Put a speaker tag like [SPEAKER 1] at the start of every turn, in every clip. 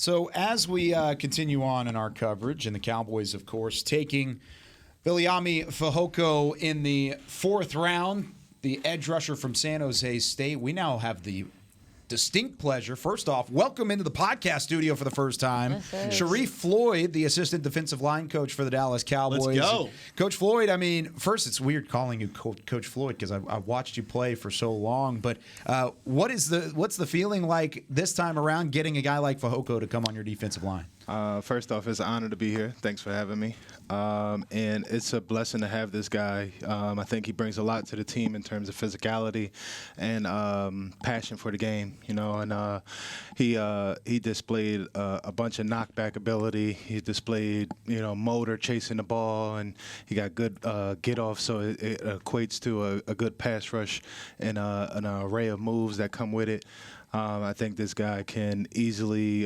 [SPEAKER 1] So as we continue on in our coverage, and the Cowboys, of course, taking Viliami Fehoko in the 4th round, the edge rusher from San Jose State, we now have the distinct pleasure. First off, welcome into the podcast studio for the first time. Sharrif Floyd, the assistant defensive line coach for the Dallas Cowboys.
[SPEAKER 2] Let's go.
[SPEAKER 1] Coach Floyd, I mean, first, it's weird calling you Coach Floyd because I've watched you play for so long. But what's the feeling like this time around getting a guy like Fehoko to come on your defensive line?
[SPEAKER 3] First off, it's an honor to be here. Thanks for having me. And it's a blessing to have this guy. I think he brings a lot to the team in terms of physicality and passion for the game. And he displayed a bunch of knockback ability. He displayed, motor chasing the ball, and he got good get off. So it equates to a good pass rush and an array of moves that come with it. I think this guy can easily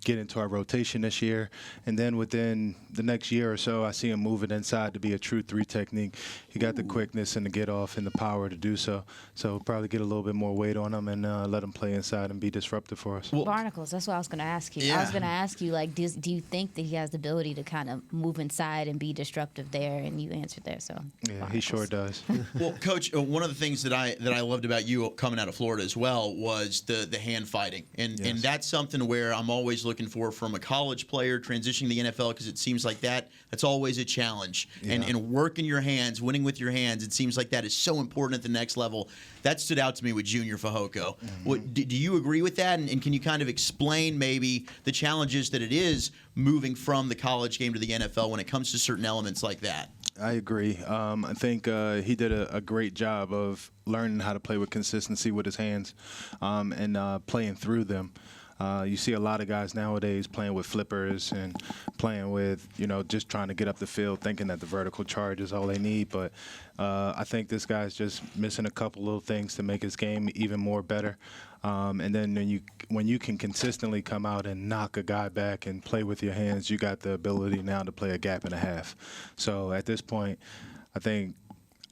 [SPEAKER 3] get into our rotation this year. And then within the next year or so, I see him moving inside to be a true 3 technique. He got the quickness and the get off and the power to do so. So probably get a little bit more weight on him and let him play inside and be disruptive for us.
[SPEAKER 4] Well, Barnacles, that's what I was going to ask you.
[SPEAKER 2] Yeah.
[SPEAKER 4] I was going to ask you, do you think that he has the ability to kind of move inside and be disruptive there? And you answered there, so.
[SPEAKER 3] Yeah,
[SPEAKER 4] Barnacles.
[SPEAKER 3] he sure does.
[SPEAKER 2] Well, Coach, one of the things that I loved about you coming out of Florida as well was the hand fighting, and that's something where I'm always looking for from a college player transitioning to the NFL, because it seems like that's always a challenge.
[SPEAKER 3] Yeah.
[SPEAKER 2] And working your hands, winning with your hands, it seems like that is so important at the next level. That stood out to me with Junior Fehoko.
[SPEAKER 3] Mm-hmm.
[SPEAKER 2] Do you agree with that? And can you kind of explain maybe the challenges that it is moving from the college game to the NFL when it comes to certain elements like that?
[SPEAKER 3] I agree. I think he did a great job of learning how to play with consistency with his hands and playing through them. You see a lot of guys nowadays playing with flippers and playing with, just trying to get up the field, thinking that the vertical charge is all they need. But I think this guy's just missing a couple little things to make his game even more better. And then when you can consistently come out and knock a guy back and play with your hands, you got the ability now to play a gap and a half. So at this point, I think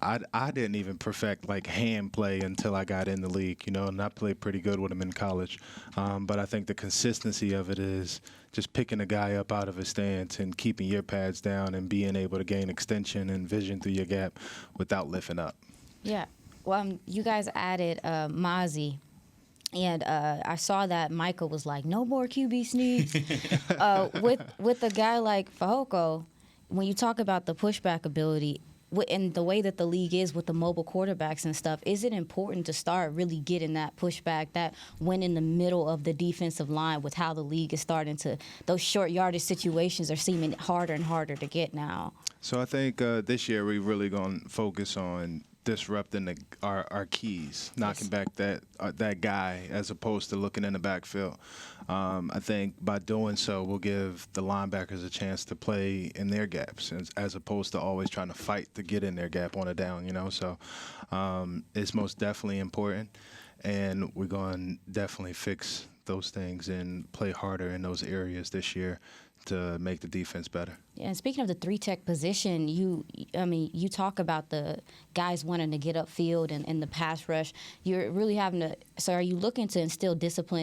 [SPEAKER 3] I didn't even perfect hand play until I got in the league, and I played pretty good with him in college. But I think the consistency of it is just picking a guy up out of his stance and keeping your pads down and being able to gain extension and vision through your gap without lifting up.
[SPEAKER 4] Yeah. Well, you guys added Mozzie. And I saw that Michael was like, no more QB sneaks. With a guy like Fehoko, when you talk about the pushback ability, and the way that the league is with the mobile quarterbacks and stuff, is it important to start really getting that pushback, that win in the middle of the defensive line with how the league is starting to, those short yardage situations are seeming harder and harder to get now?
[SPEAKER 3] So I think this year we're really going to focus on disrupting our keys, knocking back that guy as opposed to looking in the backfield. I think by doing so, we'll give the linebackers a chance to play in their gaps as opposed to always trying to fight to get in their gap on a down, So it's most definitely important, and we're going to definitely fix those things and play harder in those areas this year to make the defense better.
[SPEAKER 4] Yeah, and speaking of the 3-tech position, you talk about the guys wanting to get upfield and the pass rush. You're really having to. So, are you looking to instill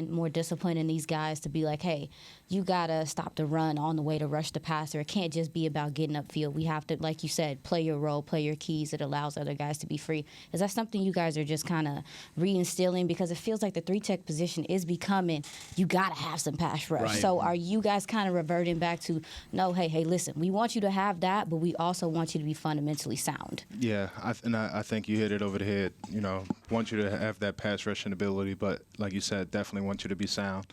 [SPEAKER 4] more discipline in these guys to be like, hey, you gotta stop the run on the way to rush the passer. It can't just be about getting upfield. We have to, like you said, play your role, play your keys. It allows other guys to be free. Is that something you guys are just kind of reinstilling, because it feels like the 3-tech position is becoming, you gotta have some pass rush.
[SPEAKER 2] Right.
[SPEAKER 4] So, are you guys kind of reverting back to, no, hey, listen. We want you to have that, but we also want you to be fundamentally sound.
[SPEAKER 3] Yeah, I think you hit it over the head. Want you to have that pass rushing ability, but like you said, definitely want you to be sound.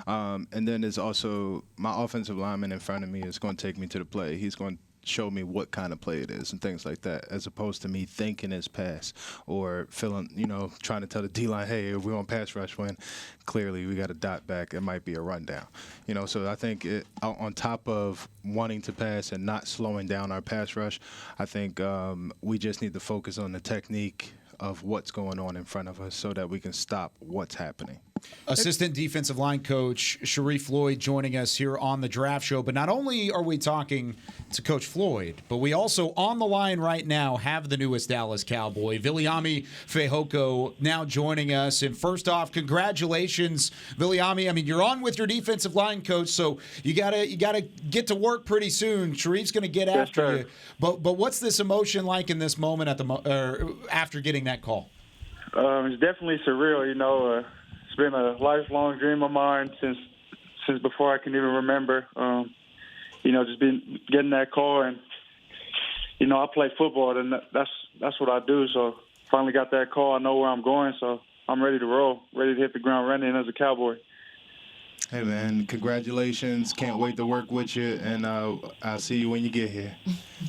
[SPEAKER 3] And then there's also my offensive lineman in front of me is going to take me to the play. He's going to show me what kind of play it is and things like that, as opposed to me thinking it's pass or feeling, trying to tell the D-line, hey, if we're on pass rush when clearly we got a dot back, it might be a rundown. So I think on top of wanting to pass and not slowing down our pass rush, I think we just need to focus on the technique of what's going on in front of us so that we can stop what's happening.
[SPEAKER 1] Assistant defensive line coach Sharrif Floyd joining us here on the Draft Show. But not only are we talking to Coach Floyd, but we also on the line right now have the newest Dallas Cowboy, Viliami Fehoko, now joining us. And first off, congratulations, Viliami. I mean, you're on with your defensive line coach, so you gotta get to work pretty soon. Sharif's going to get after you. But what's this emotion like in this moment after getting that call?
[SPEAKER 5] It's definitely surreal. It's been a lifelong dream of mine since before I can even remember. Just getting that call, and I play football, and that's what I do. So finally got that call. I know where I'm going, so I'm ready to roll, ready to hit the ground running as a Cowboy.
[SPEAKER 3] Hey, man, congratulations. Can't wait to work with you, and I'll see you when you get here.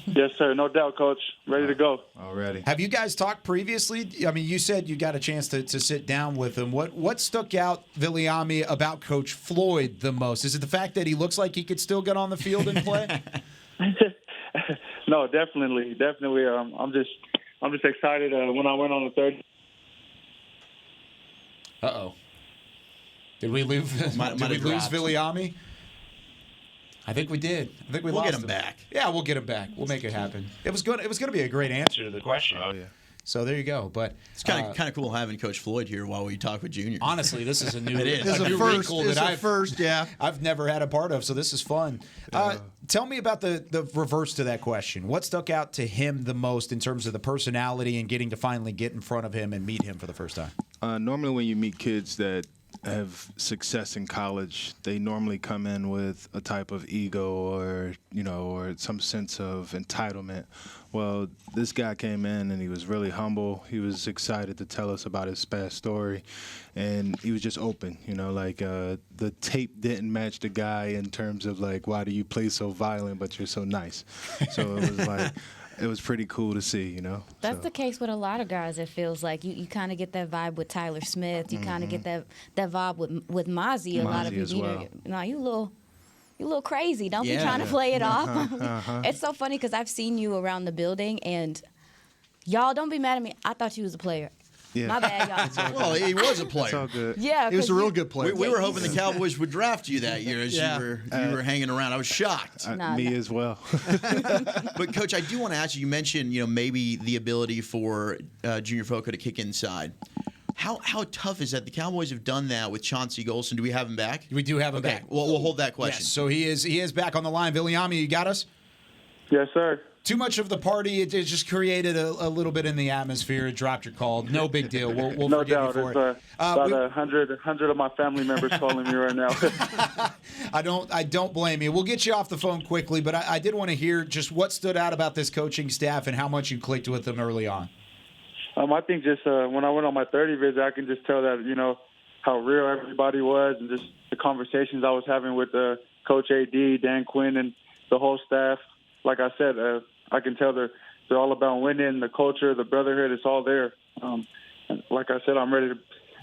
[SPEAKER 5] Yes, sir. No doubt, Coach. Ready to go.
[SPEAKER 3] Already.
[SPEAKER 1] Have you guys talked previously? I mean, you said you got a chance to sit down with him. What stuck out, Viliami, about Coach Floyd the most? Is it the fact that he looks like he could still get on the field and play?
[SPEAKER 5] No, definitely. I'm just excited when I went on the third.
[SPEAKER 1] Uh-oh. Did we lose Viliami? I think we did. I think we'll
[SPEAKER 2] get him back.
[SPEAKER 1] Yeah, we'll get him back. We'll make it happen. It was going to be a great answer to the question.
[SPEAKER 3] Oh, yeah.
[SPEAKER 1] So there you go. But
[SPEAKER 2] It's kind of cool having Coach Floyd here while we talk with Junior.
[SPEAKER 1] Honestly, this is a new,
[SPEAKER 6] It's
[SPEAKER 1] a
[SPEAKER 6] a
[SPEAKER 1] new
[SPEAKER 6] first.
[SPEAKER 1] wrinkle
[SPEAKER 6] It's
[SPEAKER 1] that
[SPEAKER 6] a first, yeah.
[SPEAKER 1] I've never had a part of. So this is fun. Tell me about the reverse to that question. What stuck out to him the most in terms of the personality and getting to finally get in front of him and meet him for the first time?
[SPEAKER 3] Normally when you meet kids that have success in college, they normally come in with a type of ego or some sense of entitlement. Well, this guy came in and he was really humble. He was excited to tell us about his past story, and he was just open. The tape didn't match the guy in terms of why do you play so violent but you're so nice? So it was it was pretty cool to see,
[SPEAKER 4] That's the case with a lot of guys. It feels like you kind of get that vibe with Tyler Smith. You kind of get that vibe with Mozzie. A lot of
[SPEAKER 3] as
[SPEAKER 4] people,
[SPEAKER 3] well.
[SPEAKER 4] you a little crazy. Don't be trying to play it off. It's so funny because I've seen you around the building, and y'all don't be mad at me. I thought you was a player.
[SPEAKER 3] Yeah.
[SPEAKER 4] My bad, y'all.
[SPEAKER 2] Well, he was a player.
[SPEAKER 3] It's all good.
[SPEAKER 4] Yeah,
[SPEAKER 6] He was a real good player.
[SPEAKER 2] We were hoping the Cowboys would draft you that year as you were hanging around. I was shocked.
[SPEAKER 3] Me as well.
[SPEAKER 2] But, Coach, I do want to ask you, you mentioned maybe the ability for Junior Fehoko to kick inside. How tough is that? The Cowboys have done that with Chauncey Golson. Do we have him back?
[SPEAKER 1] We do have him back.
[SPEAKER 2] Well, we'll hold that question.
[SPEAKER 1] Yes, so he is back on the line. Viliami, you got us?
[SPEAKER 5] Yes, sir.
[SPEAKER 1] Too much of the party, it just created a little bit in the atmosphere. It dropped your call. No big deal. We'll
[SPEAKER 5] No
[SPEAKER 1] forgive
[SPEAKER 5] doubt.
[SPEAKER 1] you for
[SPEAKER 5] It's
[SPEAKER 1] it.
[SPEAKER 5] about 100 of my family members calling me right now.
[SPEAKER 1] I don't blame you. We'll get you off the phone quickly, but I did want to hear just what stood out about this coaching staff and how much you clicked with them early on.
[SPEAKER 5] I think just when I went on my 30 visit, I can just tell that, how real everybody was, and just the conversations I was having with Coach AD, Dan Quinn, and the whole staff. Like I said, I can tell they're all about winning, the culture, the brotherhood, it's all there. And like I said, I'm ready to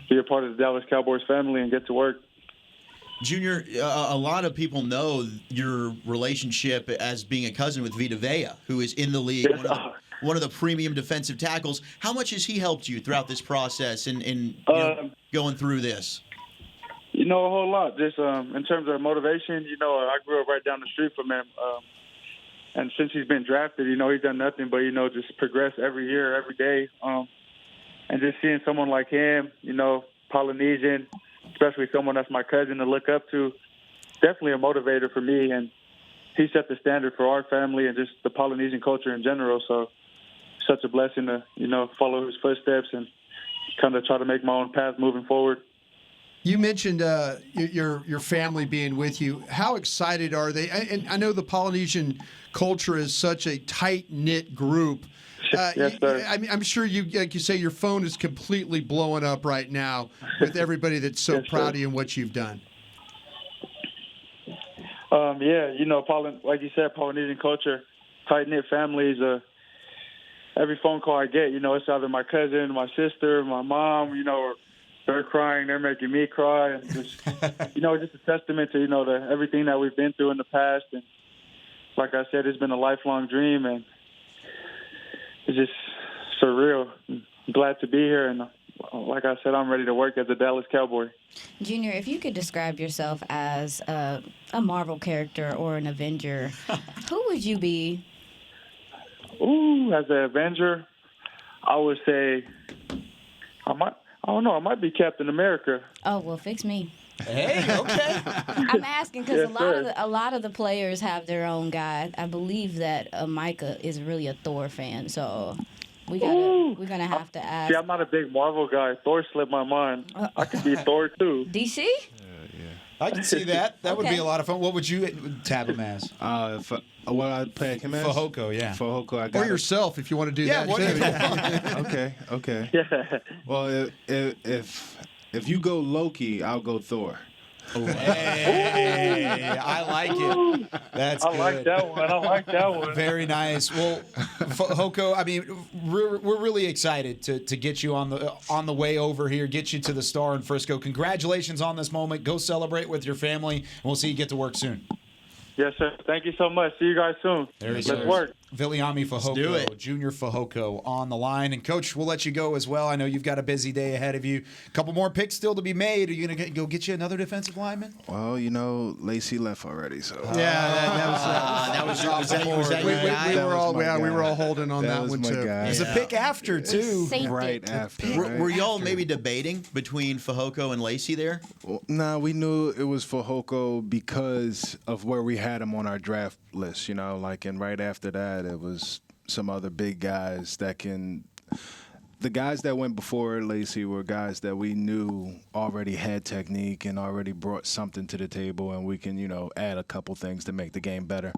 [SPEAKER 5] be a part of the Dallas Cowboys family and get to work.
[SPEAKER 2] Junior, a lot of people know your relationship as being a cousin with Vita Vea, who is in the league, one of the premium defensive tackles. How much has he helped you throughout this process and going through this?
[SPEAKER 5] A whole lot. Just in terms of motivation, I grew up right down the street from him. And since he's been drafted, he's done nothing but, just progress every year, every day. And just seeing someone like him, Polynesian, especially someone that's my cousin to look up to, definitely a motivator for me. And he set the standard for our family and just the Polynesian culture in general. So such a blessing to, follow his footsteps and kind of try to make my own path moving forward.
[SPEAKER 6] You mentioned your family being with you. How excited are they? And I know the Polynesian culture is such a tight-knit group.
[SPEAKER 5] Yes, sir.
[SPEAKER 6] I'm sure like you say, your phone is completely blowing up right now with everybody that's so
[SPEAKER 5] Yes,
[SPEAKER 6] proud
[SPEAKER 5] sir.
[SPEAKER 6] of you and what you've done.
[SPEAKER 5] Like you said, Polynesian culture, tight-knit families. Every phone call I get, it's either my cousin, my sister, my mom, or they're crying, they're making me cry. And just, just a testament to, to everything that we've been through in the past. And like I said, it's been a lifelong dream, and it's just surreal. I'm glad to be here. And like I said, I'm ready to work as a Dallas Cowboy.
[SPEAKER 4] Junior, if you could describe yourself as a Marvel character or an Avenger, who would you be?
[SPEAKER 5] Ooh, as an Avenger, I would say I might be Captain America.
[SPEAKER 4] Oh, well, fix me.
[SPEAKER 1] Hey, okay.
[SPEAKER 4] I'm asking because
[SPEAKER 5] Yes,
[SPEAKER 4] a lot of the players have their own guy. I believe that Micah is really a Thor fan, so we're gonna have to ask.
[SPEAKER 5] See, I'm not a big Marvel guy. Thor slipped my mind. I could be Thor too.
[SPEAKER 4] DC?
[SPEAKER 1] I can see that. That would be
[SPEAKER 4] Okay.
[SPEAKER 1] a lot of fun. What would you tab him as?
[SPEAKER 3] What I play him as?
[SPEAKER 1] Fahoko, yeah.
[SPEAKER 3] Fahoko, I got
[SPEAKER 6] Or yourself, if you want to do
[SPEAKER 1] Yeah,
[SPEAKER 6] that.
[SPEAKER 1] what do
[SPEAKER 6] too.
[SPEAKER 1] you
[SPEAKER 3] Okay.
[SPEAKER 5] Yeah.
[SPEAKER 3] Well, if you go Loki, I'll go Thor.
[SPEAKER 1] Hey, I like it. That's
[SPEAKER 5] I
[SPEAKER 1] good.
[SPEAKER 5] like that one.
[SPEAKER 1] Very nice. Well, Hoko, I mean, we're really excited to get you on the way over here, get you to the Star in Frisco. Congratulations on this moment. Go celebrate with your family, and we'll see you get to work soon.
[SPEAKER 5] Yes, sir. Thank you so much. See you guys soon.
[SPEAKER 1] There he
[SPEAKER 5] Let's
[SPEAKER 1] goes.
[SPEAKER 5] work.
[SPEAKER 1] Viliami Fahoko,
[SPEAKER 2] do it.
[SPEAKER 1] Junior Fahoko on the line. And, Coach, we'll let you go as well. I know you've got a busy day ahead of you. A couple more picks still to be made. Are you going to go get you another defensive lineman?
[SPEAKER 3] Well, Lacey left already, so.
[SPEAKER 2] Was that your guy?
[SPEAKER 6] We were all holding on that
[SPEAKER 3] was
[SPEAKER 6] one
[SPEAKER 3] my
[SPEAKER 6] too.
[SPEAKER 3] guy.
[SPEAKER 1] There's a pick after, too.
[SPEAKER 4] Saved
[SPEAKER 3] Right
[SPEAKER 4] it.
[SPEAKER 3] after.
[SPEAKER 2] Were y'all maybe debating between Fahoko and Lacey there?
[SPEAKER 3] Well, nah, we knew it was for Hoko because of where we had him on our draft list, and right after that, it was some other big guys that can. The guys that went before Lacey were guys that we knew already had technique and already brought something to the table, and we can, add a couple things to make the game better.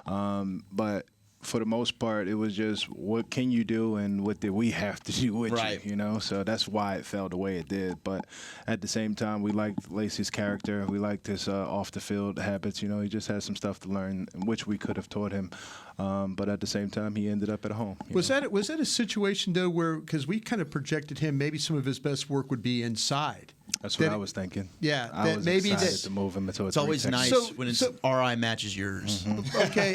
[SPEAKER 3] But for the most part, it was just what can you do and what did we have to do with
[SPEAKER 2] Right.
[SPEAKER 3] you, So that's why it fell the way it did. But at the same time, we liked Lacey's character. We liked his off-the-field habits. He just had some stuff to learn, which we could have taught him. But at the same time, he ended up at home.
[SPEAKER 6] Was that a situation though where because we kind of projected him, maybe some of his best work would be inside.
[SPEAKER 3] That's what
[SPEAKER 6] that-
[SPEAKER 3] I was thinking.
[SPEAKER 6] Yeah,
[SPEAKER 3] I
[SPEAKER 6] that
[SPEAKER 3] was
[SPEAKER 6] maybe
[SPEAKER 3] excited
[SPEAKER 6] that-
[SPEAKER 3] to move him into a
[SPEAKER 2] It's always
[SPEAKER 3] three-tech.
[SPEAKER 2] nice
[SPEAKER 6] So-
[SPEAKER 2] when it's
[SPEAKER 6] so-
[SPEAKER 2] RI matches yours.
[SPEAKER 6] Okay,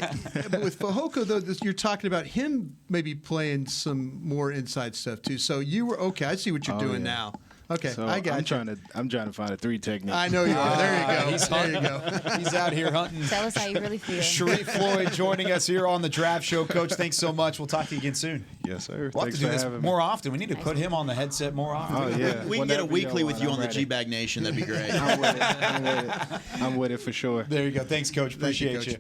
[SPEAKER 6] but with Fahoko though, you're talking about him maybe playing some more inside stuff too. So you were okay. I see what you're doing
[SPEAKER 3] yeah.
[SPEAKER 6] now. Okay,
[SPEAKER 3] So
[SPEAKER 6] I got
[SPEAKER 3] I'm
[SPEAKER 6] you.
[SPEAKER 3] trying to find a 3 technique.
[SPEAKER 6] I know you are. There you go.
[SPEAKER 1] He's
[SPEAKER 6] There you
[SPEAKER 1] hunting.
[SPEAKER 6] go.
[SPEAKER 1] He's out here hunting.
[SPEAKER 4] Tell us how you really feel.
[SPEAKER 1] Sharrif Floyd joining us here on the Draft Show. Coach, thanks so much. We'll talk to you again soon.
[SPEAKER 3] Yes, sir.
[SPEAKER 1] We'll have
[SPEAKER 3] Thanks
[SPEAKER 1] to do
[SPEAKER 3] for
[SPEAKER 1] this
[SPEAKER 3] having
[SPEAKER 1] more
[SPEAKER 3] me.
[SPEAKER 1] often. We need to put him on the headset more often.
[SPEAKER 3] Oh yeah.
[SPEAKER 2] We can get a
[SPEAKER 3] Whenever
[SPEAKER 2] weekly
[SPEAKER 3] you
[SPEAKER 2] with you
[SPEAKER 3] want,
[SPEAKER 2] on the
[SPEAKER 3] I'm ready.
[SPEAKER 2] G-Bag Nation. That'd be great.
[SPEAKER 3] I'm with it. I'm with it for sure.
[SPEAKER 1] There you go. Thanks, Coach.
[SPEAKER 6] Thank you,
[SPEAKER 1] Appreciate
[SPEAKER 6] Coach.
[SPEAKER 1] you.